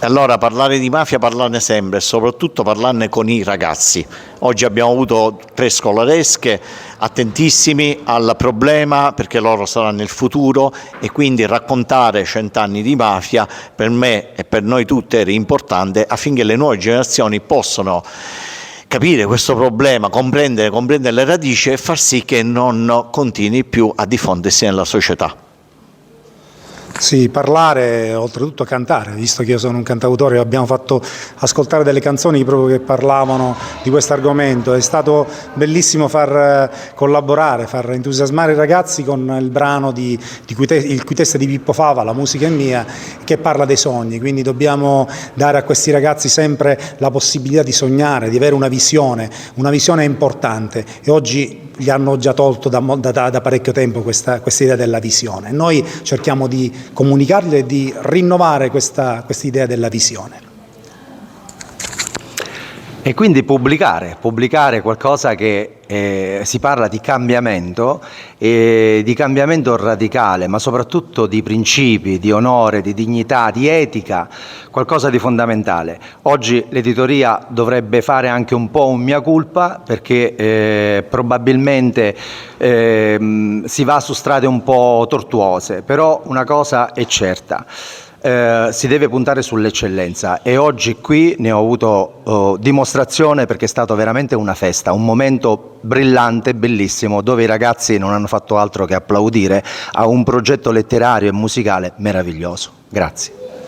E allora parlare di mafia, parlarne sempre e soprattutto parlarne con i ragazzi. Oggi abbiamo avuto 3 scolaresche attentissimi al problema perché loro saranno il futuro e quindi raccontare 100 anni di mafia per me e per noi tutti era importante affinché le nuove generazioni possano capire questo problema, comprendere le radici e far sì che non continui più a diffondersi nella società. Sì, parlare, oltretutto cantare, visto che io sono un cantautore, abbiamo fatto ascoltare delle canzoni proprio che parlavano di questo argomento. È stato bellissimo far collaborare, far entusiasmare i ragazzi con il brano il cui testo è di Pippo Fava, La musica è mia, che parla dei sogni. Quindi dobbiamo dare a questi ragazzi sempre la possibilità di sognare, di avere una visione è importante e oggi gli hanno già tolto da parecchio tempo questa idea della visione. Noi cerchiamo di comunicargli e di rinnovare questa idea della visione. E quindi pubblicare qualcosa che si parla di cambiamento radicale, ma soprattutto di principi, di onore, di dignità, di etica, qualcosa di fondamentale. Oggi l'editoria dovrebbe fare anche un po' un mea culpa perché probabilmente si va su strade un po' tortuose, però una cosa è certa. Si deve puntare sull'eccellenza e oggi qui ne ho avuto dimostrazione perché è stato veramente una festa, un momento brillante, bellissimo, dove i ragazzi non hanno fatto altro che applaudire a un progetto letterario e musicale meraviglioso. Grazie.